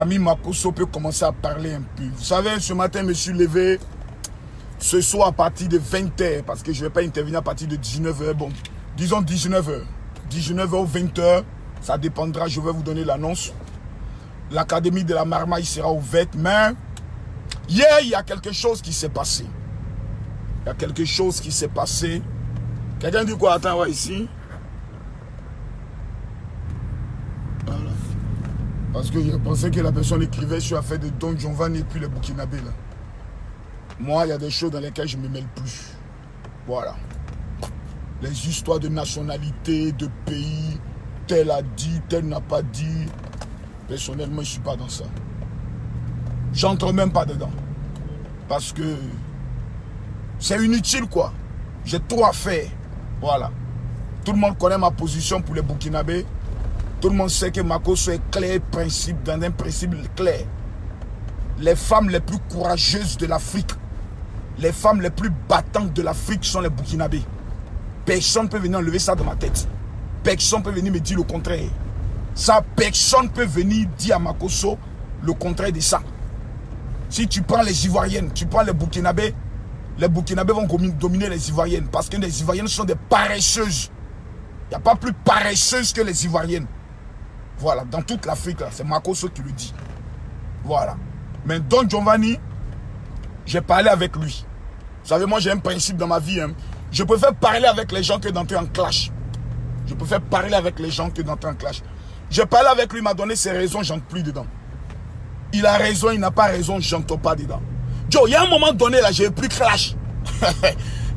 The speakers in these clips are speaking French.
Ami Makosso peut commencer à parler un peu. Vous savez, ce matin, je me suis levé. Ce soir, à partir de 20h, parce que je ne vais pas intervenir à partir de 19h. Bon, disons 19h. 19h ou 20h, ça dépendra. Je vais vous donner l'annonce. L'académie de la Marmaille sera ouverte. Mais hier, il y a quelque chose qui s'est passé. Il y a quelque chose qui s'est passé. Quelqu'un dit quoi? Attends, ouais, ici. Voilà. Parce que je pensais que la personne écrivait sur l'affaire de Don Giovanni et puis les Burkinabés là. Moi, il y a des choses dans lesquelles je ne me mêle plus. Voilà. Les histoires de nationalité, de pays, tel a dit, tel n'a pas dit. Personnellement, je ne suis pas dans ça. J'entre même pas dedans. Parce que c'est inutile quoi. J'ai trop à faire. Voilà. Tout le monde connaît ma position pour les Burkinabés. Tout le monde sait que Makosso est clair, dans un principe clair. Les femmes les plus courageuses de l'Afrique, les femmes les plus battantes de l'Afrique sont les Burkinabés. Personne ne peut venir enlever ça de ma tête. Personne ne peut venir me dire le contraire. Ça, personne ne peut venir dire à Makosso le contraire de ça. Si tu prends les Ivoiriennes, tu prends les Burkinabés vont dominer les Ivoiriennes. Parce que les Ivoiriennes sont des paresseuses. Il n'y a pas plus paresseuses que les Ivoiriennes. Voilà, dans toute l'Afrique, c'est Makosso qui le dit. Voilà. Mais Don Giovanni, j'ai parlé avec lui. Vous savez, moi j'ai un principe dans ma vie. Hein. Je préfère parler avec les gens que d'entrer en clash. Je préfère parler avec les gens que d'entrer en clash. J'ai parlé avec lui, il m'a donné ses raisons, j'entre plus dedans. Il a raison, il n'a pas raison, j'entre pas dedans. Joe, il y a un moment donné là, je ne veux plus clash.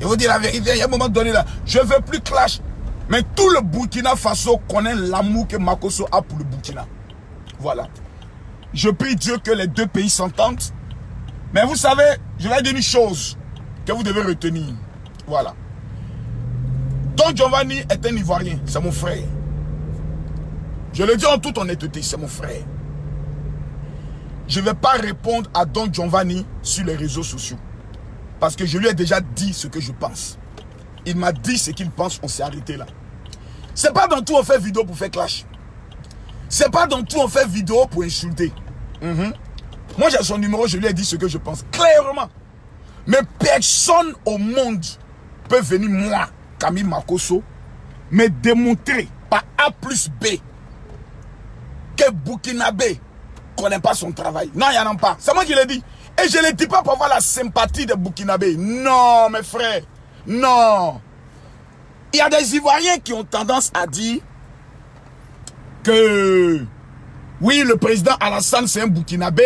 Je vous dis la vérité, il y a un moment donné là, je ne veux plus clash. Mais tout le Burkina Faso connaît l'amour que Makosso a pour le Burkina. Voilà. Je prie Dieu que les deux pays s'entendent. Mais vous savez, je vais dire une chose que vous devez retenir. Voilà. Don Giovanni est un Ivoirien, c'est mon frère. Je le dis en toute honnêteté, c'est mon frère. Je ne vais pas répondre à Don Giovanni sur les réseaux sociaux. Parce que je lui ai déjà dit ce que je pense. Il m'a dit ce qu'il pense, on s'est arrêté là. C'est pas dans tout on fait vidéo pour faire clash. C'est pas dans tout on fait vidéo pour insulter. Moi j'ai son numéro, je lui ai dit ce que je pense, clairement. Mais personne au monde peut venir, moi, Camille Makosso, me démontrer par A plus B que Burkinabé ne connaît pas son travail. Non, il n'y en a pas. C'est moi qui l'ai dit. Et je ne le dis pas pour avoir la sympathie des Burkinabés. Non, mes frères. Non. Il y a des Ivoiriens qui ont tendance à dire que oui, le président Alassane c'est un Burkinabé.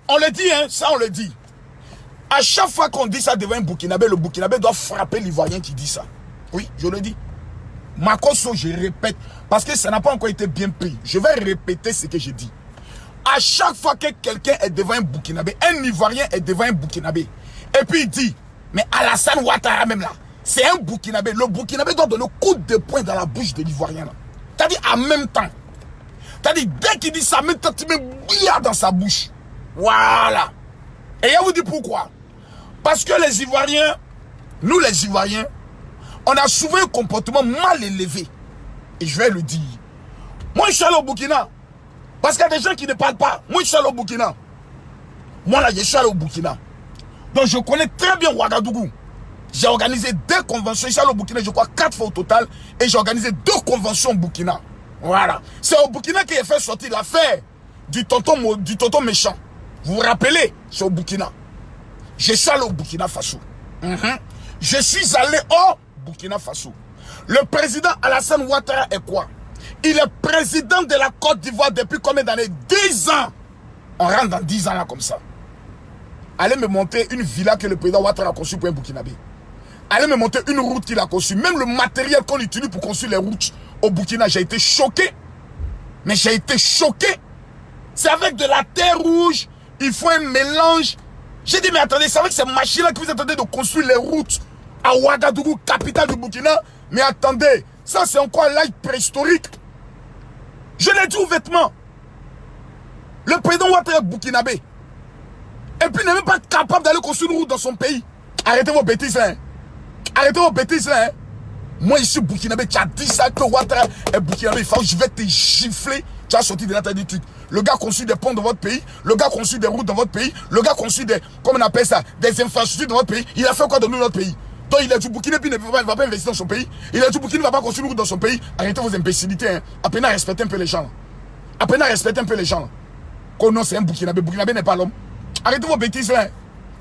On le dit, hein, ça on le dit. À chaque fois qu'on dit ça devant un Burkinabé, le Burkinabé doit frapper l'Ivoirien qui dit ça. Oui, je le dis. Makosso, je répète, parce que ça n'a pas encore été bien pris. Je vais répéter ce que je dis. À chaque fois que quelqu'un est devant un Burkinabé, un Ivoirien est devant un Burkinabé, et puis il dit, mais Alassane Ouattara même là, c'est un Burkinabé. Le Burkinabé doit donner un coup de poing dans la bouche de l'Ivoirien là. C'est-à-dire en même temps. C'est-à-dire dès qu'il dit ça, en même temps, tu mets billard dans sa bouche. Voilà. Et je vous dis pourquoi. Parce que les Ivoiriens, nous les Ivoiriens, on a souvent un comportement mal élevé. Et je vais le dire. Moi je suis allé au Burkina. Parce qu'il y a des gens qui ne parlent pas. Moi je suis allé au Burkina. Moi là je suis allé au Burkina. Donc je connais très bien Ouagadougou. J'ai organisé 2 conventions. Je suis allé au Burkina, je crois 4 fois au total. Et j'ai organisé 2 conventions au Burkina. Voilà. C'est au Burkina qu'il a fait sortir l'affaire du tonton méchant. Vous vous rappelez? C'est au Burkina. Je suis allé au Burkina Faso. Je suis allé au Burkina Faso. Le président Alassane Ouattara est quoi? Il est président de la Côte d'Ivoire depuis combien d'années? 10 ans. On rentre dans 10 ans là comme ça. Allez me monter une villa que le président Ouattara a conçue pour un Burkinabé. Allez me monter une route qu'il a conçue. Même le matériel qu'on utilise pour construire les routes au Burkina, j'ai été choqué. Mais j'ai été choqué. C'est avec de la terre rouge. Il faut un mélange. J'ai dit, mais attendez, c'est avec ces machines-là que vous attendez de construire les routes à Ouagadougou, capitale du Burkina. Mais attendez, ça c'est encore l'âge préhistorique. Je l'ai dit ouvertement. Le président Ouattara est burkinabé. Et puis il n'est même pas capable d'aller construire une route dans son pays. Arrêtez vos bêtises, hein. Arrêtez vos bêtises, hein. Moi, je suis burkinabé. Tu as dit ça que Ouattara est burkinabé. Il faut que je vais te gifler. Tu as sorti de là, tu as dit truc. le gars construit des ponts dans votre pays, le gars construit des routes dans votre pays, le gars construit des, comment on appelle ça, des infrastructures dans votre pays. Il a fait quoi dans notre pays? Donc il est du Burkina, puis il ne va pas investir dans son pays. Il est du Burkina, il ne va pas construire une route dans son pays. Arrêtez vos imbécilités, hein. À peine à respecter un peu les gens. Là. À peine à respecter un peu les gens. Là. Oh non, c'est un Burkinabé. Burkinabé n'est pas l'homme. Arrêtez vos bêtises là.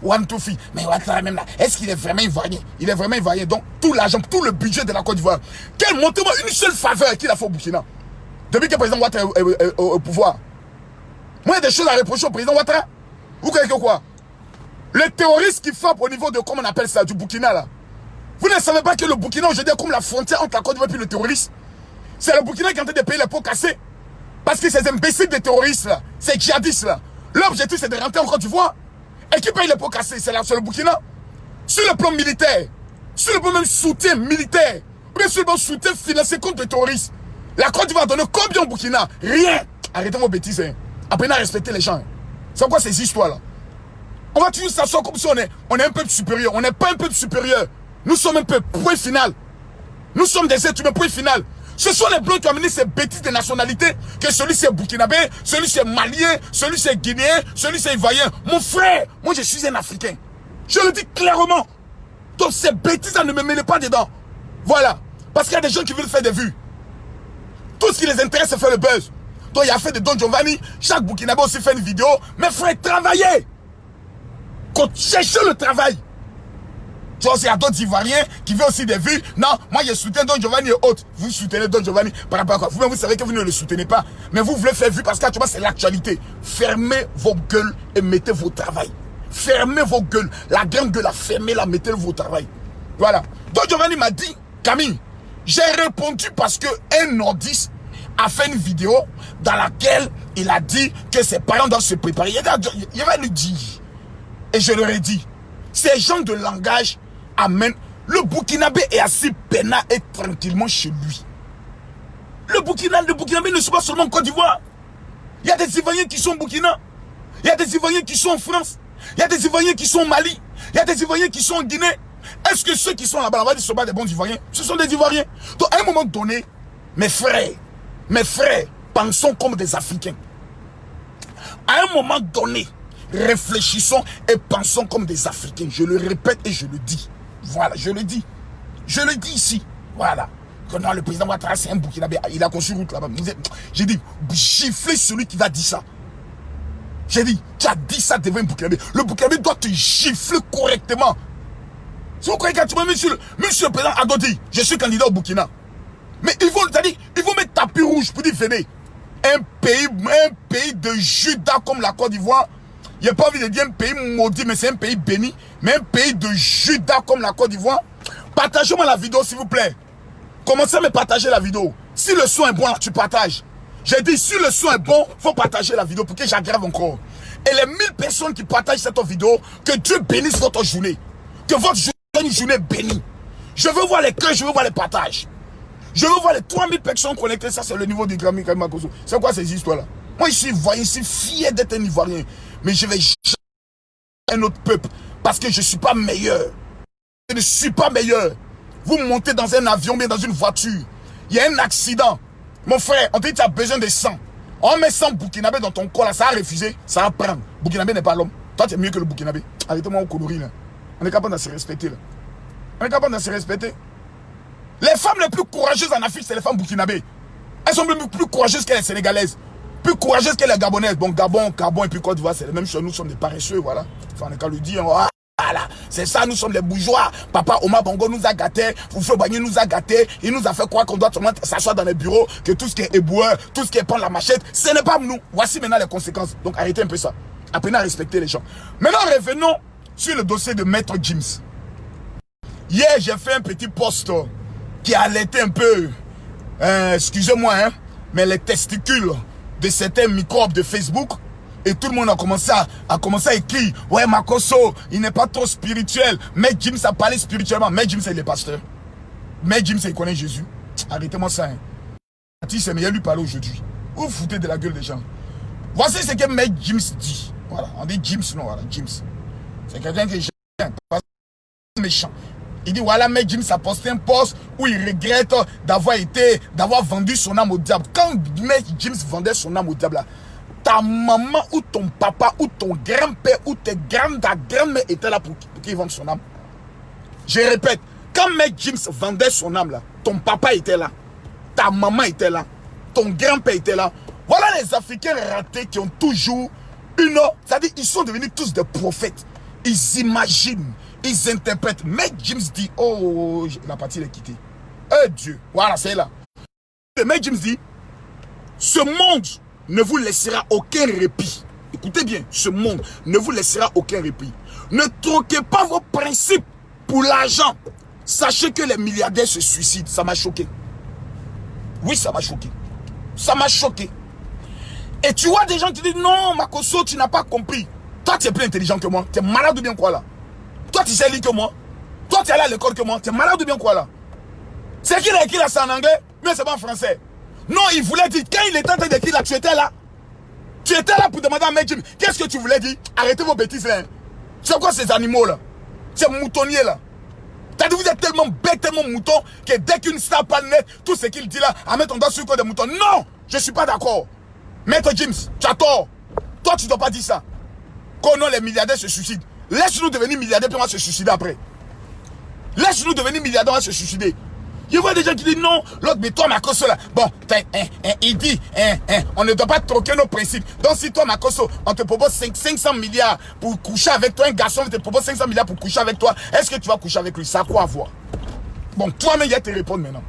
One to Fi. Mais Ouattara même là, est-ce qu'il est vraiment ivoirien? Il est vraiment ivoirien. Donc tout l'argent, tout le budget de la Côte d'Ivoire. Montrez-moi une seule faveur qu'il a fait au Burkina. Depuis que le président Ouattara est au pouvoir. Moi, il y a des choses à reprocher au président Ouattara. Vous croyez que quoi? Les terroristes qui frappent au niveau de, comment on appelle ça, du Burkina là. Vous ne savez pas que le Burkina aujourd'hui est comme la frontière entre la Côte d'Ivoire et le terroriste. C'est le Burkina qui est en train de payer les pots cassés. Parce que ces imbéciles des terroristes là, ces djihadistes là, l'objectif c'est de rentrer en Côte d'Ivoire. Et qui paye les pots cassés? C'est le Burkina. Sur le plan militaire, sur le plan même soutien militaire, ou bien sur le plan soutien financier contre les terroristes, la Côte d'Ivoire donne combien au Burkina? Rien. Arrêtez vos bêtises. Hein. Apprenez à respecter les gens. Hein. C'est quoi ces histoires là? On va toujours s'asseoir comme si on est un peuple supérieur. On n'est pas un peuple supérieur. Nous sommes un peuple. Point final. Nous sommes des êtres humains. Point final. Ce sont les blancs qui ont amené ces bêtises de nationalité, que celui c'est burkinabé, celui c'est malien, celui c'est guinéen, celui c'est ivoirien. Mon frère, moi je suis un Africain. Je le dis clairement. Donc ces bêtises-là ne me mêlez pas dedans. Voilà. Parce qu'il y a des gens qui veulent faire des vues. Tout ce qui les intéresse, c'est faire le buzz. Donc il y a fait de Don Giovanni, chaque burkinabé aussi fait une vidéo. Mais frère, travaillez. Cherchez le travail. Tu vois, il y a d'autres Ivoiriens qui veulent aussi des vues. Non, moi je soutiens Don Giovanni et autres. Vous soutenez Don Giovanni par rapport à quoi? Vous-même, vous savez que vous ne le soutenez pas. Mais vous voulez faire vue parce que tu vois, c'est l'actualité. Fermez vos gueules et mettez vos travail. Fermez vos gueules. La grande gueule, fermez-la, mettez vos travail. Voilà. Don Giovanni m'a dit, Camille, j'ai répondu parce que un nordiste a fait une vidéo dans laquelle il a dit que ses parents doivent se préparer. Il va lui dire. Et je leur ai dit, ces gens de langage amènent. Le Burkinabé est assis peinard et tranquillement chez lui. Le Burkinabé ne sont pas seulement en Côte d'Ivoire. Il y a des Ivoiriens qui sont au Burkina. Il y a des Ivoiriens qui sont en France. Il y a des Ivoiriens qui sont au Mali. Il y a des Ivoiriens qui sont en Guinée. Est-ce que ceux qui sont là-bas, ne sont pas des bons Ivoiriens? Ce sont des Ivoiriens. Donc à un moment donné, mes frères, pensons comme des Africains. À un moment donné, réfléchissons et pensons comme des Africains. Je le répète et je le dis. Voilà, je le dis. Je le dis ici. Voilà. Non, le président Ouattara, c'est un Burkinabé. Il a construit une route là-bas. J'ai dit, giflez celui qui va dire ça. J'ai dit, tu as dit ça devant un Burkinabé. Le Burkinabé doit te gifler correctement. Si vous croyez que tu m'as mis sur le président Adodi, je suis candidat au Burkina. Mais ils vont mettre tapis rouge pour dire, venez. Un pays de Judas comme la Côte d'Ivoire. Il n'y a pas envie de dire un pays maudit, mais c'est un pays béni. Mais un pays de Judas comme la Côte d'Ivoire. Partagez-moi la vidéo, s'il vous plaît. Commencez à me partager la vidéo. Si le son est bon, là, tu partages. J'ai dit, si le son est bon, il faut partager la vidéo pour que j'aggrave encore. Et les 1000 personnes qui partagent cette vidéo, que Dieu bénisse votre journée. Que votre journée soit une journée bénie. Je veux voir les cœurs, je veux voir les partages. Je veux voir les 3000 personnes connectées. Ça, c'est le niveau du Grammy Kamakoso. C'est quoi ces histoires-là? Moi, je suis ivoirien, je suis fier d'être un Ivoirien. Mais je vais un autre peuple. Parce que je ne suis pas meilleur. Je ne suis pas meilleur. Vous montez dans un avion, bien dans une voiture. Il y a un accident. Mon frère, on te dit que tu as besoin de sang. On met 100 Burkinabé dans ton corps, là, ça a refusé, ça va prendre. Burkinabé n'est pas l'homme. Toi, tu es mieux que le Burkinabé. Arrêtez-moi au coloris, là. On est capable de se respecter, là. On est capable de se respecter. Les femmes les plus courageuses en Afrique, c'est les femmes burkinabées. Elles sont même plus courageuses que les Sénégalaises. Plus courageuses que les Gabonaises. Bon, Gabon et puis Côte d'Ivoire, c'est la même chose. Nous sommes des paresseux, voilà. Enfin, on est qu'à le dire. Voilà, c'est ça, nous sommes les bourgeois. Papa Omar Bongo nous a gâtés. Foufou Bagné nous a gâtés. Il nous a fait croire qu'on doit seulement s'asseoir dans les bureaux, que tout ce qui est éboueur, tout ce qui est prendre la machette, ce n'est pas nous. Voici maintenant les conséquences. Donc arrêtez un peu ça. Apprenez à respecter les gens. Maintenant, revenons sur le dossier de Maître Gims. Hier, j'ai fait un petit post qui allaitait un peu, excusez-moi, hein, mais les testicules de certains microbes de Facebook. Et tout le monde a commencé à écrire, ouais, Makoso, il n'est pas trop spirituel. Mais Gims a parlé spirituellement. Mais Gims, il est pasteur. Mais Gims, il connaît Jésus. Arrêtez-moi ça. Hein. C'est meilleur lui parler aujourd'hui. Vous vous foutez de la gueule des gens. Voici ce que Maître Gims dit. Voilà, on dit Gims, non, voilà, Gims. C'est quelqu'un qui est méchant. Il dit, voilà, Maître Gims a posté un post où il regrette d'avoir vendu son âme au diable. Quand Maître Gims vendait son âme au diable, là, ta maman ou ton papa ou ton grand-père ou ta grand-mère était là pour qu'ils vendent son âme. Je répète, quand Mec James vendait son âme là, ton papa était là, ta maman était là, ton grand-père était là. Voilà les Africains ratés qui ont toujours une... C'est-à-dire ils sont devenus tous des prophètes. Ils imaginent, ils interprètent. Mec James dit, oh, la partie est quittée. Eh Dieu, voilà, c'est là. Le Mec James dit, ce monde ne vous laissera aucun répit. Écoutez bien, ce monde ne vous laissera aucun répit. Ne troquez pas vos principes pour l'argent. Sachez que les milliardaires se suicident. Ça m'a choqué. Oui, ça m'a choqué. Ça m'a choqué. Et tu vois des gens qui disent, non, Makosso, tu n'as pas compris. Toi, tu es plus intelligent que moi. Tu es malade ou bien quoi là? Toi, tu sais lire que moi. Toi, tu es allé à l'école que moi. Tu es malade ou bien quoi là? C'est qui l'a écrit là, c'est en anglais, mais c'est pas en français. Non, il voulait dire, quand il était en train d'écrire là, tu étais là. Tu étais là pour demander à Mec James, qu'est-ce que tu voulais dire? Arrêtez vos bêtises là. C'est quoi ces animaux là? Ces moutonniers là. T'as dit, vous êtes tellement bêtes, tellement moutons, que dès qu'une star parle net, tout ce qu'il dit là, à mettre ton doigt sur le corps des moutons. Non, je suis pas d'accord. Maître James, tu as tort. Toi, tu dois pas dire ça. Quand non, les milliardaires se suicident. Laisse-nous devenir milliardaires, puis on va se suicider après. Laisse-nous devenir milliardaires, on va se suicider. Je vois des gens qui disent non, l'autre, mais toi, Makosso, là, bon, il dit, on ne doit pas troquer nos principes. Donc, si toi, Makosso, on te propose 500 milliards pour coucher avec toi, un garçon te propose 500 milliards pour coucher avec toi, est-ce que tu vas coucher avec lui? Ça a quoi à voir? Bon, toi-même, il y a te répondre maintenant.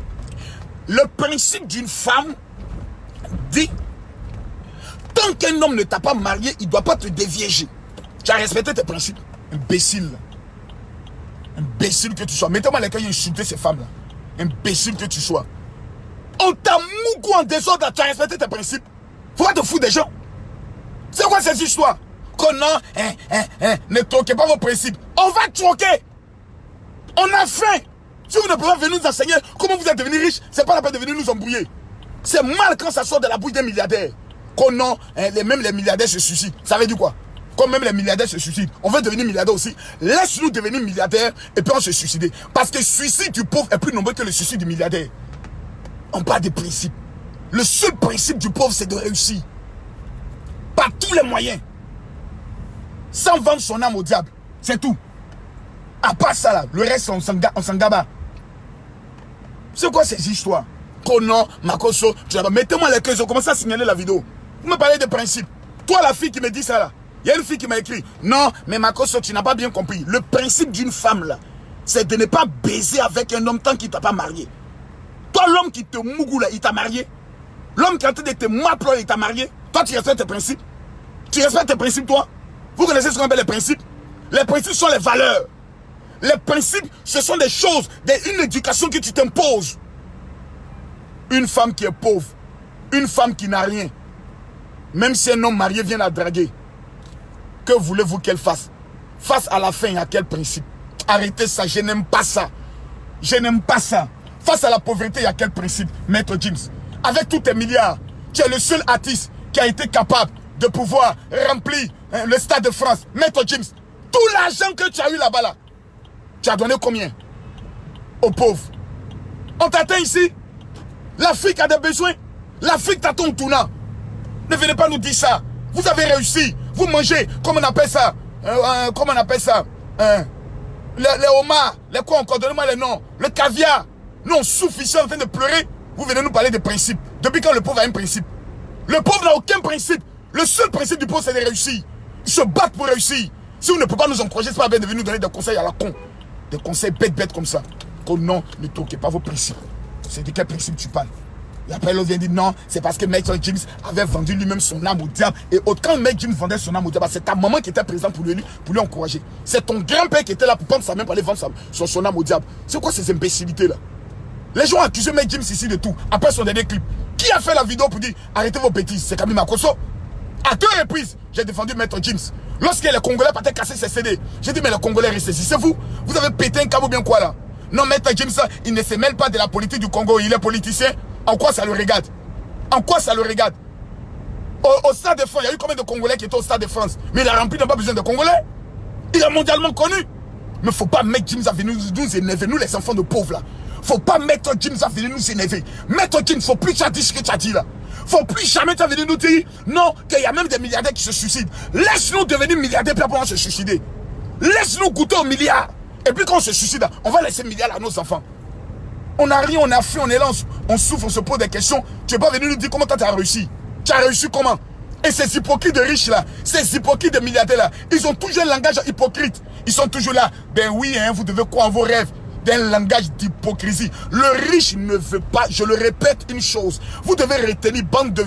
Le principe d'une femme dit, tant qu'un homme ne t'a pas marié, il ne doit pas te déviéger. Tu as respecté tes principes. Imbécile. Imbécile que tu sois. Mettez-moi les cas, insulter ces femmes-là. Imbécile que tu sois. On t'a mougou en désordre, tu as respecté tes principes. Faut pas te foutre des gens. C'est quoi cette histoire? Que non, ne troquez pas vos principes. On va troquer. On a faim. Si vous ne pouvez pas venir nous enseigner comment vous êtes devenus riches, c'est pas la peine de venir nous embrouiller. C'est mal quand ça sort de la bouche des milliardaires. Que non, même les milliardaires se suicident. Ça veut dire quoi? Comme même les milliardaires se suicident. On veut devenir milliardaire aussi. Laisse-nous devenir milliardaires et puis on se suicider. Parce que le suicide du pauvre est plus nombreux que le suicide du milliardaire. On parle des principes. Le seul principe du pauvre, c'est de réussir. Par tous les moyens. Sans vendre son âme au diable. C'est tout. À part ça là, le reste, on s'en gaba. C'est quoi ces histoires? Conan, Makosso, mettez-moi les queues, ils ont commencé à signaler la vidéo. Vous me parlez de principes. Toi, la fille qui me dit ça là. Il y a une fille qui m'a écrit, non, mais Makosso, tu n'as pas bien compris. Le principe d'une femme là, c'est de ne pas baiser avec un homme tant qu'il ne t'a pas marié. Toi, l'homme qui te mougou là, il t'a marié. L'homme qui est en train de te m'appeler, il t'a marié. Toi, tu respectes tes principes. Tu respectes tes principes, toi. Vous connaissez ce qu'on appelle les principes? Les principes sont les valeurs. Les principes, ce sont des choses, une éducation que tu t'imposes. Une femme qui est pauvre, une femme qui n'a rien, même si un homme marié vient la draguer, que voulez-vous qu'elle fasse? Face à la faim, il y a quel principe? Arrêtez ça, je n'aime pas ça. Je n'aime pas ça. Face à la pauvreté, il y a quel principe? Maître James, avec tous tes milliards, tu es le seul artiste qui a été capable de pouvoir remplir le Stade de France. Maître James, tout l'argent que tu as eu là-bas, là, tu as donné combien aux pauvres? On t'atteint ici. L'Afrique a des besoins. L'Afrique t'attend au tournant. Ne venez pas nous dire ça. Vous avez réussi. Vous mangez, comment on appelle ça? Comment on appelle ça? Les homards, les quoi encore? Donnez-moi les noms. Le caviar. Nous, on souffre ici en train de pleurer. Vous venez nous parler de principes. Depuis quand le pauvre a un principe? Le pauvre n'a aucun principe. Le seul principe du pauvre, c'est de réussir. Ils se battent pour réussir. Si vous ne pouvez pas nous encourager, c'est pas bien de venir nous donner des conseils à la con. Des conseils bêtes comme ça. Que non, ne troquez pas vos principes. C'est de quel principe tu parles? Et après l'autre vient dire non, c'est parce que Maître James avait vendu lui-même son âme au diable. Et quand Maître James vendait son âme au diable, c'est ta maman qui était présente pour lui encourager. C'est ton grand-père qui était là pour prendre sa main pour aller vendre son âme au diable. C'est quoi ces imbécilités là? Les gens ont accusé Maître James ici de tout. Après son dernier clip, qui a fait la vidéo pour dire arrêtez vos bêtises? C'est Camille Makosso. À 2 reprises, j'ai défendu Maître James. Lorsque les Congolais partaient casser ses CD, j'ai dit mais les Congolais ressaisissez-vous. Vous avez pété un câble ou bien quoi là? Non, Maître James, il ne se mêle pas de la politique du Congo. Il est politicien. En quoi ça le regarde? En quoi ça le regarde? Au Stade de France, il y a eu combien de Congolais qui étaient au Stade de France? Mais il a rempli, il n'a pas besoin de Congolais. Il est mondialement connu. Mais il ne faut pas mettre James à venir nous énerver, nous les enfants de pauvres là. Il ne faut pas mettre James à venir nous énerver. Maître James, il ne faut plus que tu as dit ce que tu as dit là. Faut plus jamais venir nous dire non, qu'il y a même des milliardaires qui se suicident. Laisse-nous devenir milliardaires pour pouvoir se suicider. Laisse-nous goûter aux milliards. Et puis quand on se suicide, on va laisser milliards à nos enfants. On n'a rien, on a fait, on est là, on souffre, on se pose des questions. Tu n'es pas venu nous dire comment tu as réussi. Tu as réussi comment? Et ces hypocrites de riches là, ces hypocrites de milliardaires là, ils ont toujours un langage hypocrite. Ils sont toujours là. Ben oui, hein, vous devez croire en vos rêves. D'un langage d'hypocrisie. Le riche ne veut pas, je le répète une chose. Vous devez retenir bande de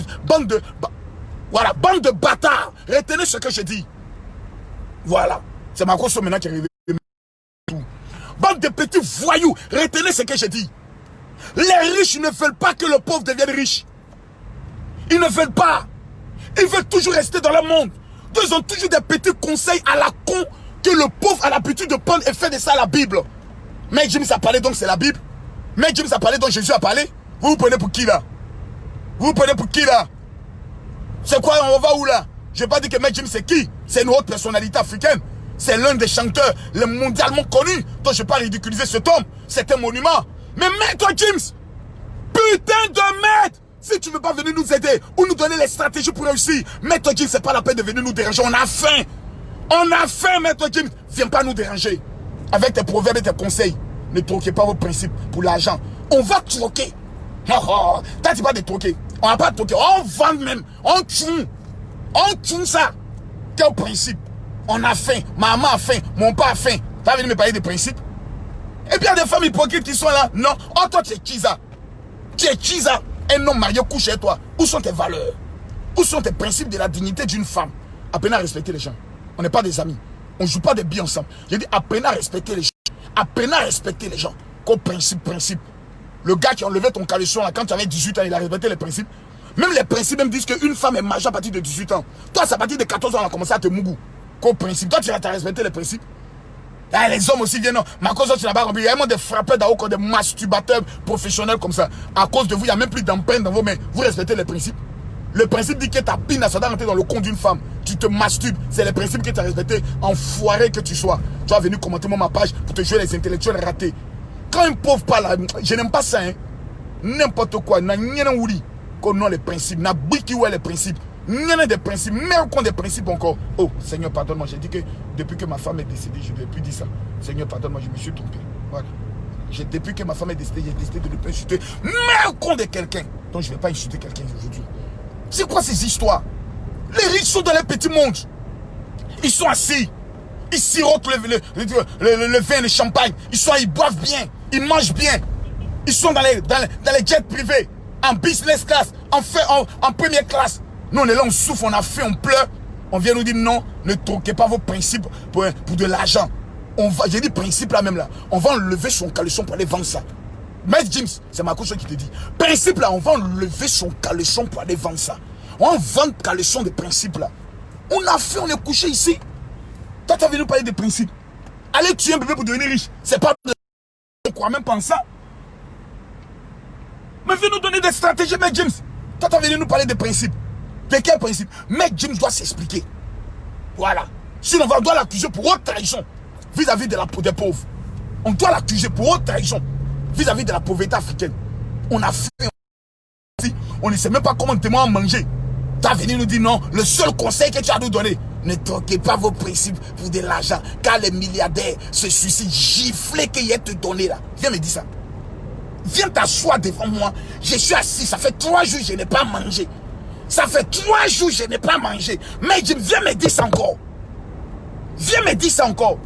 bâtards. Retenez ce que je dis. Voilà. C'est ma grosse maintenant qui est arrivée. Bande de petits voyous. Retenez ce que je dis. Les riches ne veulent pas que le pauvre devienne riche. Ils ne veulent pas. Ils veulent toujours rester dans le monde. Ils ont toujours des petits conseils à la con que le pauvre a l'habitude de prendre et faire de ça la Bible. Mais James a parlé donc c'est la Bible. Mais James a parlé donc Jésus a parlé. Vous vous prenez pour qui là? Vous vous prenez pour qui là? C'est quoi, on va où là? Je n'ai pas dit que Maître James c'est qui? C'est une haute personnalité africaine. C'est l'un des chanteurs les mondialement connus. Donc je ne vais pas ridiculiser cet homme. C'est un monument. Mais Maître James, putain de merde! Si tu ne veux pas venir nous aider ou nous donner les stratégies pour réussir, Maître James, c'est pas la peine de venir nous déranger. On a faim. On a faim, Maître James. Viens pas nous déranger. Avec tes proverbes et tes conseils, ne troquez pas vos principes pour l'argent. On va troquer. Oh, t'as dit pas de troquer. On va pas troquer. On vend même. On tue. On tue ça. Quel principe? On a faim. Maman a faim. Mon père a faim. T'as venu me parler des principes? Et puis il y a des femmes hypocrites qui sont là. Non. Oh, toi, tu es Chiza. Tu es Chiza. Un homme marié couche chez toi. Où sont tes valeurs? Où sont tes principes de la dignité d'une femme? Apprenez à respecter les gens. On n'est pas des amis. On ne joue pas des billes ensemble. J'ai dit, apprenez à respecter les gens. Apprenez à respecter les gens. Comme principe. Le gars qui a enlevé ton caleçon là, quand tu avais 18 ans, il a respecté les principes. Même les principes même disent qu'une femme est majeure à partir de 18 ans. Toi, c'est à partir de 14 ans, on a commencé à te mougou. Comme principe. Toi, tu as respecté les principes. Ah, les hommes aussi viennent, non. Mais à cause de ça, tu n'as pas compris. Il y a vraiment des frappeurs d'AO, des masturbateurs professionnels comme ça. À cause de vous, il n'y a même plus d'empreinte dans vos mains. Vous respectez les principes. Le principe dit que ta pine, ça doit rentrer dans le compte d'une femme. Tu te masturbes. C'est les principes que tu as respectés, enfoiré que tu sois. Tu as venu commenter ma page pour te jouer les intellectuels ratés. Quand un pauvre parle, je n'aime pas ça. Hein. N'importe quoi. N'a rien à ouli. Qu'on a les principes. N'a biki ou les principes. N'a des principes. Même qu'on des principes encore. Oh, Seigneur, pardonne-moi. J'ai dit que depuis que ma femme est décédée, je ne devais plus dire ça. Seigneur, pardonne-moi, je me suis trompé. Voilà. Depuis que ma femme est décédée, j'ai décidé de ne pas insulter. Même qu'on de quelqu'un. Donc je ne vais pas insulter quelqu'un aujourd'hui. C'est quoi ces histoires? Les riches sont dans les petits mondes. Ils sont assis. Ils sirotent le vin, le champagne. Ils boivent bien. Ils mangent bien. Ils sont dans les jets privés. En business class. En première classe. Nous, on est là, on souffre, on a faim, on pleure. On vient nous dire non, ne troquez pas vos principes pour de l'argent. J'ai dit principe là même là. On va enlever son caleçon pour aller vendre ça. Maître James, c'est ma coach qui te dit. Principe là, on va enlever son caleçon pour aller vendre ça. On vend le caleçon des principes là. On a fait, on est couché ici. Toi, tu as venu nous parler des principes. Allez tuer un bébé pour devenir riche. C'est pas de... On ne croit même pas en ça. Mais viens nous donner des stratégies, Maître James. Toi, tu as venu nous parler des principes. De quels principes? Maître James doit s'expliquer. Voilà. Sinon, on doit l'accuser pour haute trahison vis-à-vis des pauvres. On doit l'accuser pour haute trahison vis-à-vis de la pauvreté africaine. On a fait, on ne sait même pas comment témoin manger. Tu as venu nous dire non, le seul conseil que tu as nous donné, ne troquez pas vos principes pour de l'argent, car les milliardaires se suicident. Giflé qu'il y ait te donné là. Viens me dire ça. Viens t'asseoir devant moi. Je suis assis, ça fait 3 jours que je n'ai pas mangé. Ça fait 3 jours que je n'ai pas mangé. Mais viens me dire ça encore. Viens me dire ça encore.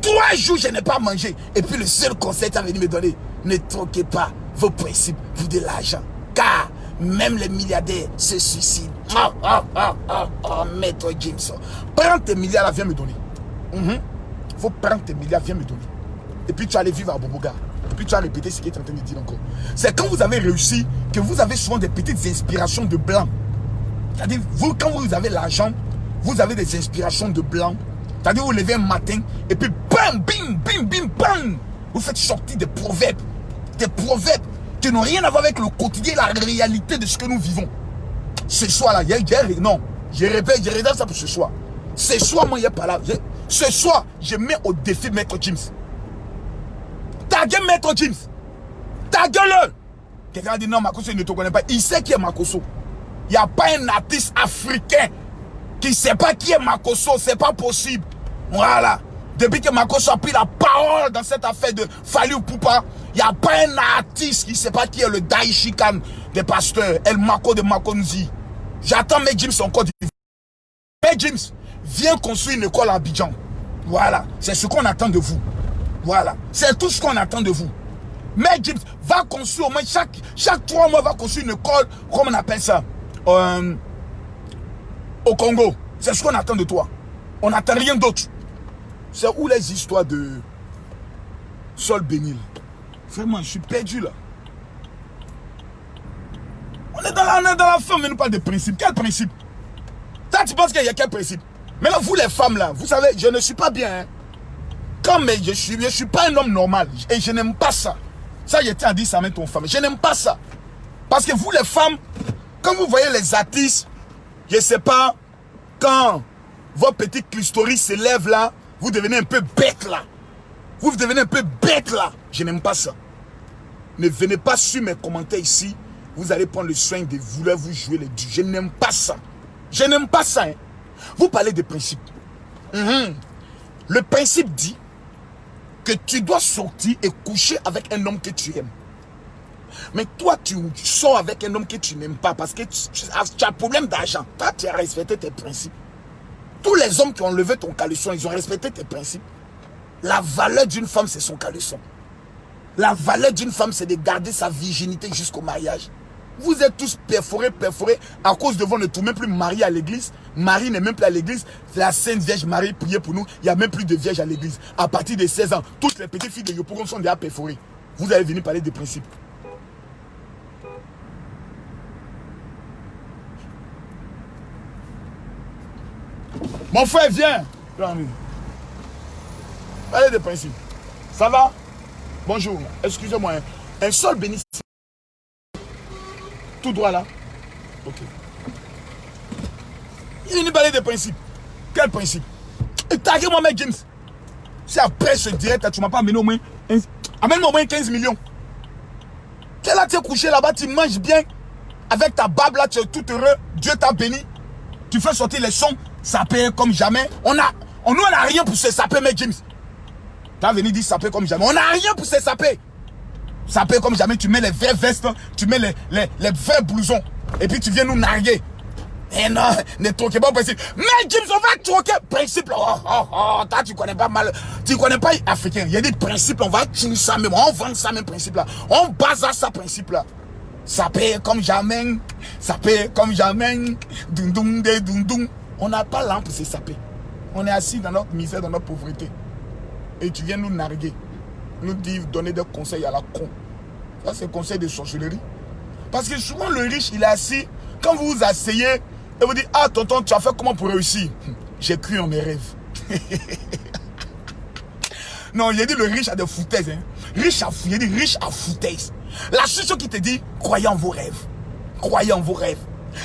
3 jours, je n'ai pas mangé. Et puis le seul conseil que tu as venu me donner, ne troquez pas vos principes pour de l'argent. Car même les milliardaires se suicident. Maître James. Prends tes milliards là, viens me donner. Faut prendre tes milliards, viens me donner. Et puis tu vas aller vivre à Boboga. Et puis tu vas répéter ce qu'il est en train de dire encore. C'est quand vous avez réussi que vous avez souvent des petites inspirations de blanc. C'est-à-dire, vous, quand vous avez l'argent, vous avez des inspirations de blanc. C'est-à-dire, vous levez un matin et puis bam, bim, bim, bim, bam. Vous faites sortir des proverbes. Des proverbes qui n'ont rien à voir avec le quotidien, la réalité de ce que nous vivons. Ce soir-là, non, je répète ça pour ce soir. Ce soir, moi, il n'y a pas là. Ce soir, je mets au défi Maître James. Ta gueule, Maître James. Ta gueule. Quelqu'un a dit non, Makoso, il ne te connaît pas. Il sait qui est Makoso. Il n'y a pas un artiste africain qui ne sait pas qui est Makosso. C'est pas possible. Voilà. Depuis que Makosso a pris la parole dans cette affaire de Fally Ipupa, il n'y a pas un artiste qui ne sait pas qui est le Daishikan des pasteurs, El Mako de Makonzi. J'attends Meg James en Côte d'Ivoire. Meg James, viens construire une école à Abidjan. Voilà. C'est ce qu'on attend de vous. Voilà. C'est tout ce qu'on attend de vous. Meg James va construire au moins chaque 3 mois, va construire une école, comment on appelle ça, au Congo. C'est ce qu'on attend de toi. On n'attend rien d'autre. C'est où les histoires de Sol Bénil? Vraiment, je suis perdu là. On est dans la femme, mais nous parle de principe. Quel principe? Toi, tu penses qu'il y a quel principe? Mais là, vous les femmes là, vous savez, je ne suis pas bien. Hein. Comme je suis pas un homme normal. Et je n'aime pas ça. Ça, je tiens à dire ça avec ton femme. Je n'aime pas ça. Parce que vous les femmes, quand vous voyez les artistes, je ne sais pas, quand vos petits clitoris s'élèvent là, vous devenez un peu bête là. Vous devenez un peu bête là. Je n'aime pas ça. Ne venez pas sur mes commentaires ici. Vous allez prendre le soin de vouloir vous jouer les dieux. Je n'aime pas ça. Je n'aime pas ça. Hein. Vous parlez de principe. Le principe dit que tu dois sortir et coucher avec un homme que tu aimes. Mais toi, tu sors avec un homme que tu n'aimes pas parce que tu as un problème d'argent. Toi, tu as respecté tes principes. Tous les hommes qui ont levé ton caleçon, ils ont respecté tes principes. La valeur d'une femme, c'est son caleçon. La valeur d'une femme, c'est de garder sa virginité jusqu'au mariage. Vous êtes tous perforés à cause de vous, ne trouvez même plus Marie à l'église. Marie n'est même plus à l'église. La Sainte Vierge Marie priait pour nous. Il n'y a même plus de vierge à l'église. À partir de 16 ans, toutes les petites filles de Yopougon sont déjà perforées. Vous allez venir parler des principes. Mon frère, viens. Parlez des principes. Ça va? Bonjour. Excusez-moi. Un sol béni. Tout droit là. Ok. Il vient parler des principes. Quel principe? Et taguez-moi, mec James. Si après ce direct, tu ne m'as pas amené au moins. Amène-moi au moins 15 millions. Tu es là, tu es couché là-bas, tu manges bien. Avec ta barbe là, tu es tout heureux. Dieu t'a béni. Tu fais sortir les sons. Ça paye comme jamais. On n'a rien pour se saper, mec James. Tu as venu dire saper comme jamais. On n'a rien pour se saper. Saper comme jamais. Tu mets les verts vestes. Tu mets les verts blousons. Et puis tu viens nous narguer. Eh non, ne troquez pas au principe. Mais James, on va troquer. Principe, toi, tu connais pas mal. Tu connais pas africain. Il y a des principes, on va tuer ça même. On vend ça même principe là. On base à ça principe là. Ça paye comme jamais. Ça paye comme jamais. Dundung de dundung. On n'a pas l'âme pour se saper. On est assis dans notre misère, dans notre pauvreté. Et tu viens nous narguer. Nous dire, donner des conseils à la con. Ça, c'est conseil de sorcellerie. Parce que souvent, le riche, il est assis. Quand vous vous asseyez, et vous dites, ah, tonton, tu as fait comment pour réussir? J'ai cru en mes rêves. Non, il a dit le riche a des foutaises. Hein. Il a dit riche à foutaises. La seule chose qui te dit, croyez en vos rêves. Croyez en vos rêves.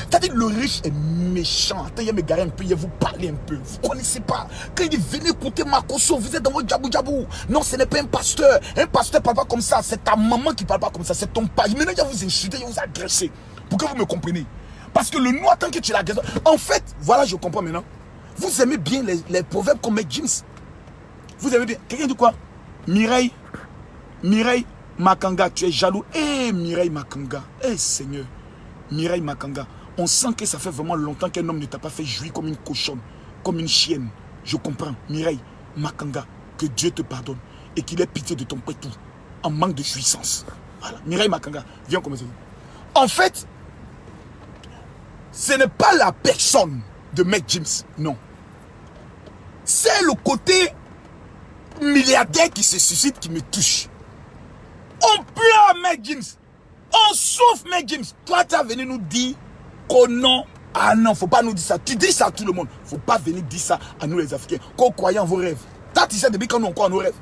C'est-à-dire le riche est méchant. Attends, il y a me garer un peu, il vous parler un peu. Vous ne connaissez pas. Quand il dit, venez écouter Makosso, vous êtes dans votre djabou. Non, ce n'est pas un pasteur. Un pasteur ne parle pas comme ça. C'est ta maman qui ne parle pas comme ça. C'est ton père. Maintenant, il va vous insulter, il va vous agresser. Pour que vous me compreniez. Parce que le noir, tant que tu l'agresses. En fait, voilà, je comprends maintenant. Vous aimez bien les proverbes comme Meg James. Vous aimez bien. Quelqu'un dit quoi? Mireille Makanga, tu es jaloux. Eh, Mireille Makanga. Eh, Seigneur. Mireille Makanga. On sent que ça fait vraiment longtemps qu'un homme ne t'a pas fait jouir comme une cochonne, comme une chienne. Je comprends. Mireille Makanga, que Dieu te pardonne et qu'il ait pitié de ton pétou en manque de jouissance. Voilà. Mireille Makanga, viens commencer. En fait, ce n'est pas la personne de Meg James, non. C'est le côté milliardaire qui se suscite qui me touche. On pleure Meg James. On souffre Meg James. Toi, tu es venu nous dire qu'on non. Ah non, faut pas nous dire ça. Tu dis ça à tout le monde. Faut pas venir dire ça à nous les Africains. Qu'on croyait en vos rêves. Toi, tu sais depuis quand nous on croit en nos rêves.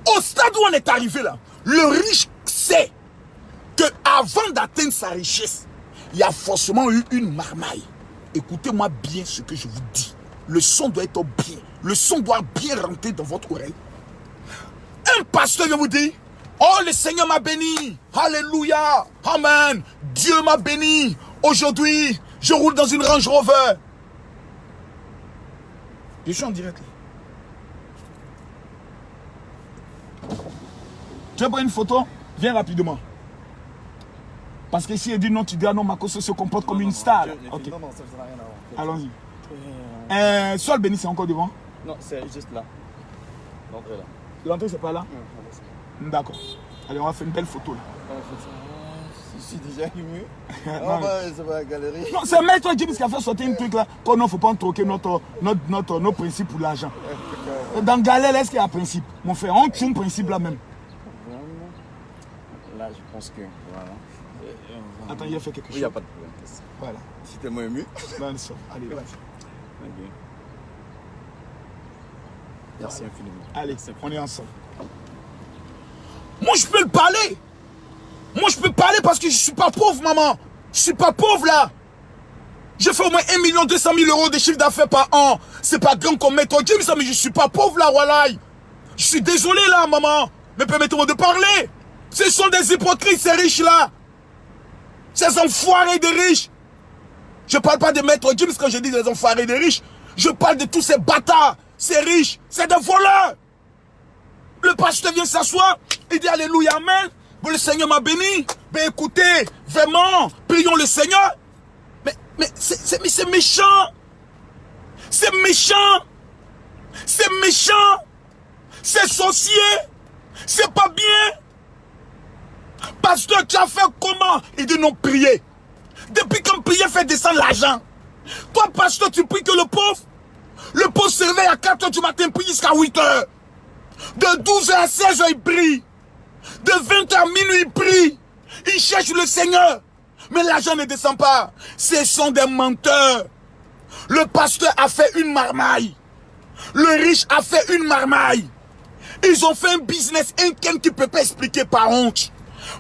Au stade où on est arrivé là, le riche sait que avant d'atteindre sa richesse, il y a forcément eu une marmaille. Écoutez-moi bien ce que je vous dis. Le son doit être bien. Le son doit bien rentrer dans votre oreille. Un pasteur vient vous dire, oh, le Seigneur m'a béni. Alléluia. Amen. Dieu m'a béni. Aujourd'hui, je roule dans une Range Rover. Je suis en direct là. Tu veux prendre une photo? Viens rapidement. Parce que si elle dit non, tu dis ah non, Makosso se comporte comme une star. Ok. Non, ça n'a rien à voir. Allons-y. Sol Béni, c'est encore devant? Non, c'est juste là. L'entrée là. L'entrée, c'est pas là? D'accord. Allez, on va faire une belle photo là. Je suis déjà ému. C'est pas la galerie. Non, c'est Maître James qui a fait sortir un truc là. Qu'on ne faut pas troquer nos principes pour l'argent. Dans Galère, est-ce qu'il y a un principe? Mon frère, on tue un principe là même. Là, je pense que. Voilà. Attends, il a fait quelque chose. Il n'y a pas de problème. Voilà. Si t'es moins ému. Allez, vas-y. Merci infiniment. Allez, on est ensemble. Moi, je peux le parler. Moi, je peux parler parce que je ne suis pas pauvre, maman. Je ne suis pas pauvre, là. Je fais au moins 1 200 000 euros de chiffre d'affaires par an. C'est pas grand comme Maître James, mais je ne suis pas pauvre, là, Wallahi. Je suis désolé, là, maman. Mais permettez-moi de parler. Ce sont des hypocrites, ces riches-là. Ces enfoirés de riches. Je ne parle pas de Maître James quand je dis des enfoirés de riches. Je parle de tous ces bâtards, ces riches, c'est des voleurs. Le pasteur vient s'asseoir, il dit Alléluia, Amen. Bon, le Seigneur m'a béni. Ben écoutez, vraiment, prions le Seigneur. Mais c'est méchant. C'est méchant. C'est méchant. C'est sorcier. C'est pas bien. Pasteur, tu as fait comment? Il dit non, prier. Depuis quand prier fait descendre l'argent? Toi, pasteur, tu pries que le pauvre se réveille à 4 h du matin, prie jusqu'à 8 h. De 12 h à 16 h, il prie. De 20 h à minuit, il prie. Il cherche le Seigneur. Mais l'argent ne descend pas. Ce sont des menteurs. Le pasteur a fait une marmaille. Le riche a fait une marmaille. Ils ont fait un business inquiet qui ne peut pas expliquer par honte.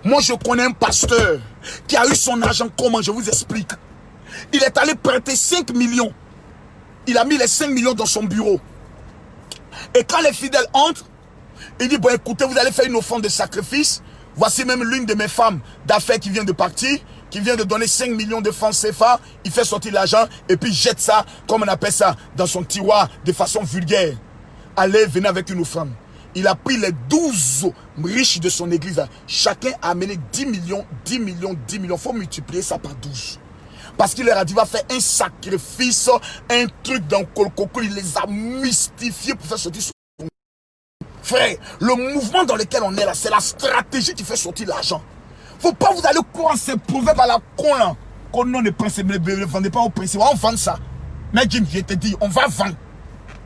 Moi, je connais un pasteur qui a eu son argent. Comment? Je vous explique. Il est allé prêter 5 millions. Il a mis les 5 millions dans son bureau. Et quand les fidèles entrent, il dit, bon écoutez, vous allez faire une offrande de sacrifice. Voici même l'une de mes femmes d'affaires qui vient de partir, qui vient de donner 5 millions de francs CFA. Il fait sortir l'argent et puis jette ça, comme on appelle ça, dans son tiroir de façon vulgaire. Allez, venez avec une offrande. Il a pris les 12 riches de son église. Chacun a amené 10 millions, 10 millions, 10 millions. Il faut multiplier ça par 12. Parce qu'il leur a dit, va faire un sacrifice, un truc dans Kolkoko. Il les a mystifiés pour faire sortir son... Frère, le mouvement dans lequel on est là, c'est la stratégie qui fait sortir l'argent. Faut pas vous aller croire ces proverbes à la con là. Qu'on ne vendez pas au principe. On vend ça. Mais Jim, je te dis, on va vendre.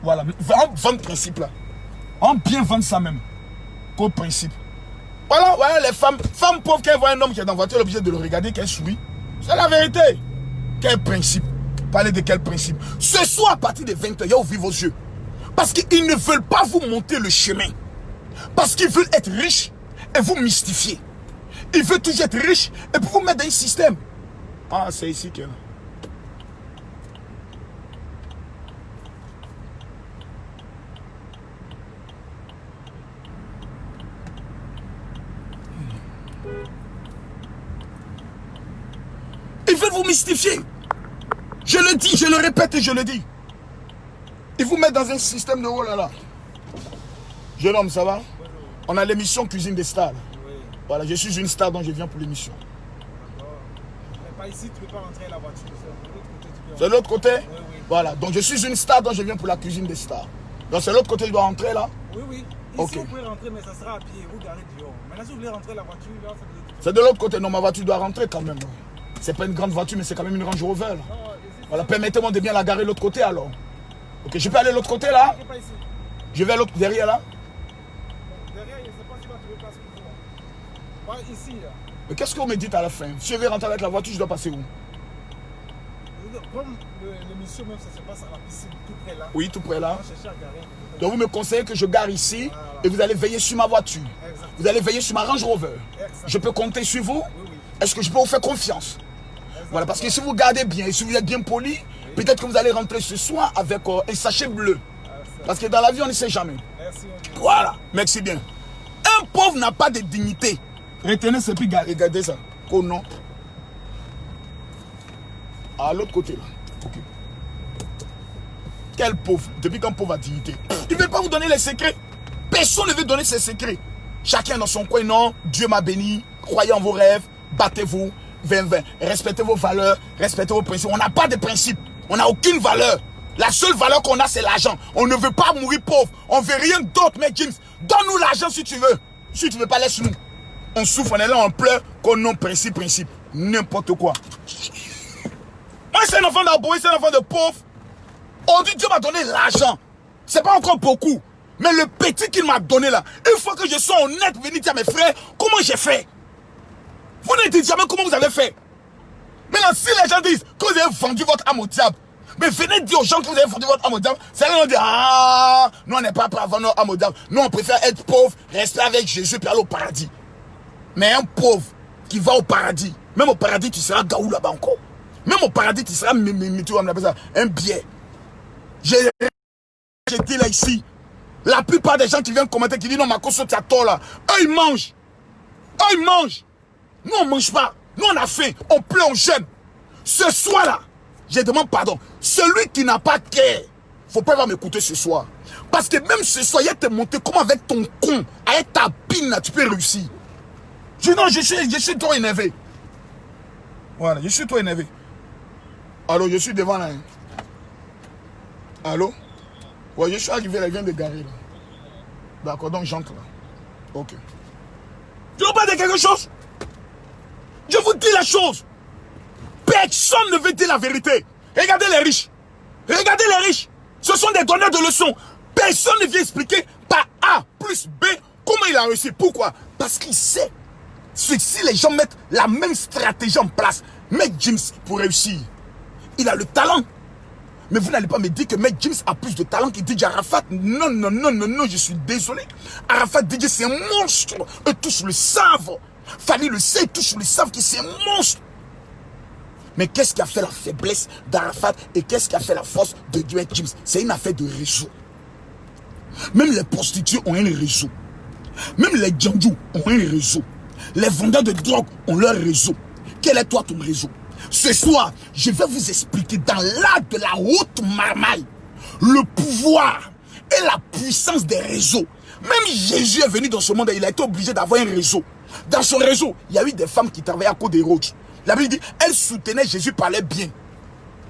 Voilà, on vend le principe là. On bien vendre ça même. Qu'au principe. Voilà, les femmes pauvres qui voient un homme qui est dans la voiture, obligé de le regarder, qu'elle sourit. C'est la vérité. Quel principe? Parlez de quel principe? Ce soir, à partir de 20 h, ouvrez vos yeux. Parce qu'ils ne veulent pas vous monter le chemin. Parce qu'ils veulent être riches et vous mystifier. Ils veulent toujours être riches et puis vous mettre dans un système. Ah, c'est ici que... Ils veulent vous mystifier. Je le dis, je le répète et je le dis. Ils vous mettent dans un système de oh là là. Jeune homme, ça va? On a l'émission Cuisine des Stars. Oui. Voilà, je suis une star donc je viens pour l'émission. D'accord. Mais pas ici, tu ne peux pas rentrer à la voiture. C'est de l'autre côté? Oui, oui. Voilà, donc je suis une star donc je viens pour la Cuisine des Stars. Donc c'est l'autre côté, je dois rentrer là? Oui, oui. Ici, okay. Vous pouvez rentrer, mais ça sera à pied. Vous garez dehors. Maintenant, si vous voulez rentrer à la voiture, là, c'est de l'autre côté. Non, ma voiture doit rentrer quand même. C'est pas une grande voiture, mais c'est quand même une Range Rover. Non, voilà, permettez-moi de bien la garer de l'autre côté alors. Ok, je peux aller de l'autre côté là? Pas ici. Je vais à l'autre derrière là? Derrière, je ne sais pas si tu vas trouver place pour vous. Pas ici là. Mais qu'est-ce qu'on me dit à la fin? Si je vais rentrer avec la voiture, je dois passer où? Comme l'émission même, ça se passe à la piscine, tout près là. Oui, tout près là. À garer. Donc vous me conseillez que je gare ici voilà. Et vous allez veiller sur ma voiture. Exactement. Vous allez veiller sur ma Range Rover. Exactement. Je peux compter sur vous? Oui, oui. Est-ce que je peux vous faire confiance? Exactement. Voilà, parce que si vous gardez bien et si vous êtes bien poli, oui. Peut-être que vous allez rentrer ce soir avec un sachet bleu. Parce que dans la vie, on ne sait jamais. Merci. Voilà, merci bien. Un pauvre n'a pas de dignité. Retenez ce puis regardez ça. Oh non. À l'autre côté, là. Ok. Quel pauvre. Depuis quand pauvre a dignité. Il ne veut pas vous donner les secrets. Personne ne veut donner ses secrets. Chacun dans son coin. Non, Dieu m'a béni. Croyez en vos rêves. Battez-vous. 20-20. Respectez vos valeurs. Respectez vos principes. On n'a pas de principes. On n'a aucune valeur. La seule valeur qu'on a, c'est l'argent. On ne veut pas mourir pauvre. On ne veut rien d'autre, mec James. Donne-nous l'argent si tu veux. Si tu ne veux pas, laisse-nous. On souffre, on est là, on pleure. Qu'on non, principe. N'importe quoi. Moi, c'est un enfant d'aboué, c'est un enfant de pauvre. On dit Dieu m'a donné l'argent. C'est pas encore beaucoup. Mais le petit qu'il m'a donné là, une fois que je sois honnête, venez dire à mes frères, comment j'ai fait. Vous ne dites jamais comment vous avez fait. Maintenant, si les gens disent que vous avez vendu votre âme au diable, mais venez dire aux gens que vous avez vendu votre âme au diable, c'est là qu'on dit, ah, nous on n'est pas prêts à vendre notre âme au diable. Nous on préfère être pauvre, rester avec Jésus puis aller au paradis. Mais un pauvre qui va au paradis, même au paradis tu seras gaou là-bas encore. Même au paradis tu seras un biais. J'ai dit là ici, la plupart des gens qui viennent commenter, qui disent non, ma cause tu as tort là, eux ils mangent. Eux ils mangent. Nous on mange pas. Nous on a faim, on pleure, on jeûne. Ce soir là, je demande pardon. Celui qui n'a pas cœur, faut pas m'écouter ce soir. Parce que même ce soir, il y a te monté comment avec ton con, avec ta pine là, tu peux réussir. Je dis non, je suis trop énervé. Voilà, je suis trop énervé. Allô, je suis devant là. Hein. Allô? Ouais, je suis arrivé là, il vient de garer là. D'accord, donc j'entre là. Ok. Tu veux pas dire quelque chose? Je vous dis la chose. Personne ne veut dire la vérité. Regardez les riches. Regardez les riches. Ce sont des donneurs de leçons. Personne ne vient expliquer par A plus B comment il a réussi. Pourquoi? Parce qu'il sait. Si les gens mettent la même stratégie en place, Mec James pour réussir, il a le talent. Mais vous n'allez pas me dire que Mec James a plus de talent que DJ Arafat. Non, non, non, non, non, je suis désolé. Arafat DJ c'est un monstre. Eux tous le savent. Fallait le sait, tous le savent que c'est un monstre. Mais qu'est-ce qui a fait la faiblesse d'Arafat et qu'est-ce qui a fait la force de Mec James? C'est une affaire de réseau. Même les prostituées ont un réseau. Même les djandjous ont un réseau. Les vendeurs de drogue ont leur réseau. Quel est toi ton réseau? Ce soir, je vais vous expliquer dans l'art de la haute marmaille le pouvoir et la puissance des réseaux. Même Jésus est venu dans ce monde et il a été obligé d'avoir un réseau. Dans son réseau, il y a eu des femmes qui travaillaient à Côte des Roches. La Bible dit, elles soutenaient Jésus, parlait bien.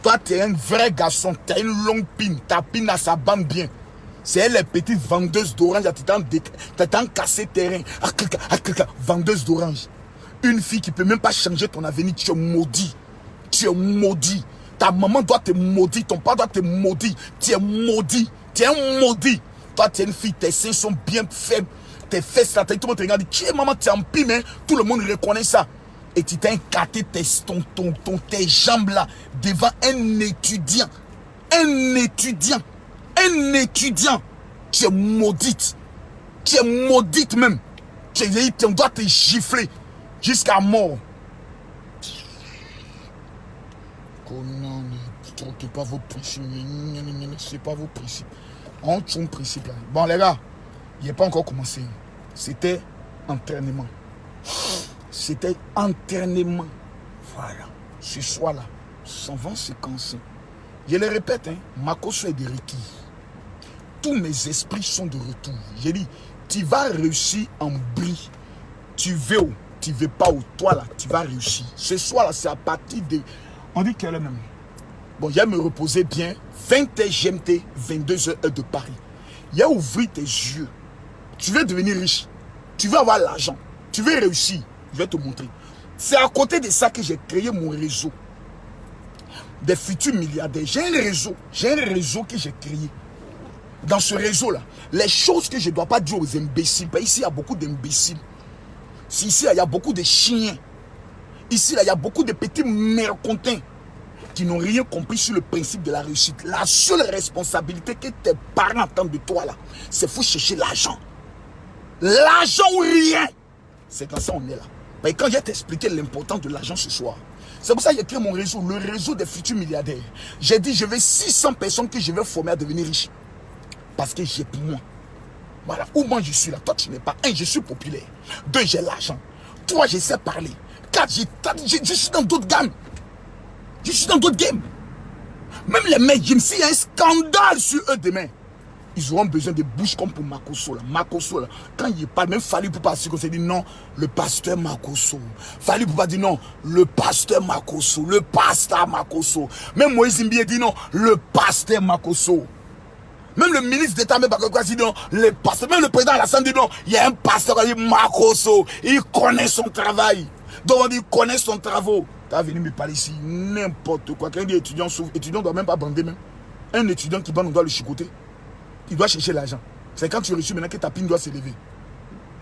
Toi, tu es un vrai garçon, tu as une longue pine, ta pine à sa bande bien. C'est elle, les petites vendeuses d'orange, tu t'en cassé terrain. Vendeuse d'orange. Une fille qui ne peut même pas changer ton avenir, tu es maudit. Tu es maudit. Ta maman doit te maudire, ton père doit te maudire. Tu es maudit. Tu es un maudit. Toi, tu es une fille, tes seins sont bien faibles. Tes fesses, tout le monde te regarde. Tu es maman, tu es en pire, mais tout le monde reconnaît ça. Et tu t'es écarté tes jambes là devant un étudiant. Un étudiant. Un étudiant. Tu es maudite. Tu es maudite même. On doit te gifler jusqu'à mort. C'est pas vos principes. C'est pas vos principes. On tient principe là. Bon les gars, il n'est pas encore commencé. C'était entraînement. C'était entraînement. Voilà. Ce soir-là, 120 séquences. Je le répète, hein, ma cause est de requis. Tous mes esprits sont de retour. J'ai dit, tu vas réussir en bris. Tu veux où? Tu veux pas où? Toi là, tu vas réussir. Ce soir-là, c'est à partir de... On dit quelle est même? Bon, il y a me reposer bien. 20h GMT, 22h heure de Paris. Il y a ouvrir tes yeux. Tu veux devenir riche. Tu veux avoir l'argent. Tu veux réussir. Je vais te montrer. C'est à côté de ça que j'ai créé mon réseau. Des futurs milliardaires. J'ai un réseau. J'ai un réseau que j'ai créé. Dans ce réseau-là, les choses que je ne dois pas dire aux imbéciles. Ici, il y a beaucoup d'imbéciles. Ici, il y a beaucoup de chiens. Ici, il y a beaucoup de petits mécontents qui n'ont rien compris sur le principe de la réussite. La seule responsabilité que tes parents attendent de toi, là, c'est faut chercher l'argent. L'argent ou rien. C'est comme ça on est là. Et quand je vais t'expliquer l'importance de l'argent ce soir, c'est pour ça que j'ai créé mon réseau, le réseau des futurs milliardaires. J'ai dit, je veux 600 personnes que je vais former à devenir riches. Parce que j'ai pour moi. Voilà, où moi je suis là. Toi, tu n'es pas. 1, je suis populaire. 2, j'ai l'argent. 3, je sais parler. 4, je suis dans d'autres gammes. Je suis dans d'autres games. Même les mecs, s'il y a un scandale sur eux demain, ils auront besoin de bouches comme pour Makosso. Makosso, là, quand il parle, même Fally Ipupa s'est dit non, le pasteur Makosso. Fally Ipupa dit non, le pasteur Makosso. Le pasteur Makosso. Même Moïse Mbié dit non, le pasteur Makosso. Même le ministre d'État, même dit non, le pasteur. Même le président Alassane dit non, il y a un pasteur qui dit Makosso. Il connaît son travail. Donc on dit, il connaît son travail. Tu as venu me parler ici, n'importe quoi. Quand il dit étudiant souffre, étudiant ne doit même pas bander même. Un étudiant qui bande, on doit le chicoter. Il doit chercher l'argent. C'est quand tu reçus maintenant que ta pine doit s'élever.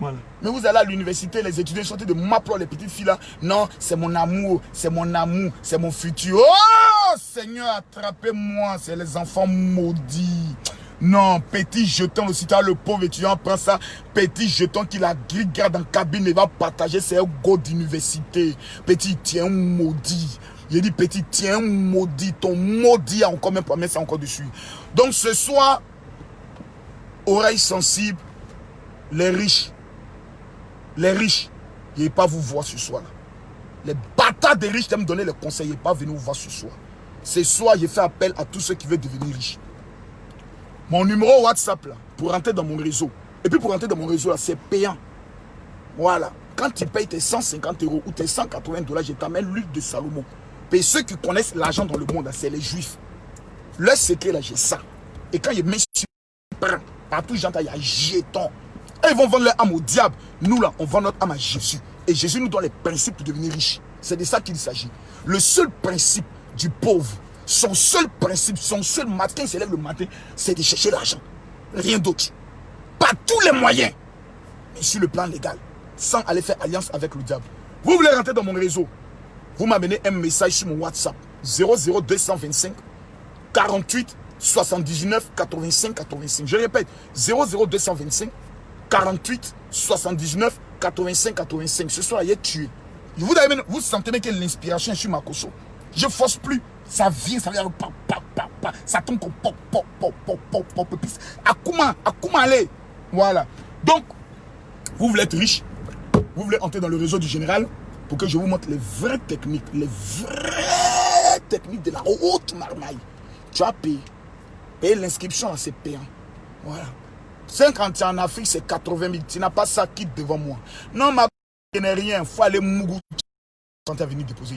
Voilà. Mais vous allez à l'université, les étudiants sont de m'appeler les petites filles là. Non, c'est mon amour, c'est mon futur. Oh Seigneur, attrapez-moi, c'est les enfants maudits. Non, petit jeton, aussi tard le pauvre étudiant prend ça, petit jeton qu'il a garde en cabine et va partager ses go d'université. Petit, tiens, maudit. Il dit, petit, tiens, maudit. Ton maudit a encore même pas mis ça encore dessus. Donc ce soir, oreilles sensibles, les riches, il ne pas vous voir ce soir. Les bâtards des riches, me donner les conseils, il ne pas venir vous voir ce soir. Ce soir, j'ai fait appel à tous ceux qui veulent devenir riches. Mon numéro WhatsApp, là, pour rentrer dans mon réseau. Et puis pour rentrer dans mon réseau, là, c'est payant. Voilà. Quand tu payes tes 150 € ou tes 180 $, je t'amène l'huile de Salomon. Et ceux qui connaissent l'argent dans le monde, c'est les juifs. Leur secret, là, j'ai ça. Et quand ils mettent sur partout, j'entends, il y a jeton. Et ils vont vendre leur âme au diable. Nous, là, on vend notre âme à Jésus. Et Jésus nous donne les principes pour devenir riche. C'est de ça qu'il s'agit. Le seul principe du pauvre, son seul principe, son seul matin, il se lève le matin, c'est de chercher l'argent. Rien d'autre. Pas tous les moyens. Mais sur le plan légal. Sans aller faire alliance avec le diable. Vous voulez rentrer dans mon réseau? Vous m'amenez un message sur mon WhatsApp. 00225 48 79 85 85. Je répète, 00225 48 79 85 85. Ce soir, il est tué. Vous sentez bien que l'inspiration est sur Makosso. Je ne force plus. Ça vient, ça vient. Ça tombe comme pop. Akuma, allez. Voilà. Donc, vous voulez être riche. Vous voulez entrer dans le réseau du général pour que je vous montre les vraies techniques. Les vraies techniques de la haute marmaille. Tu as payé. Payer l'inscription, c'est payant. Voilà. 50 ans en Afrique, c'est 80 000. Tu n'as pas ça, quitte devant moi. Non, ma n'est rien. Il faut aller Mougou. Quand tu es venu déposer.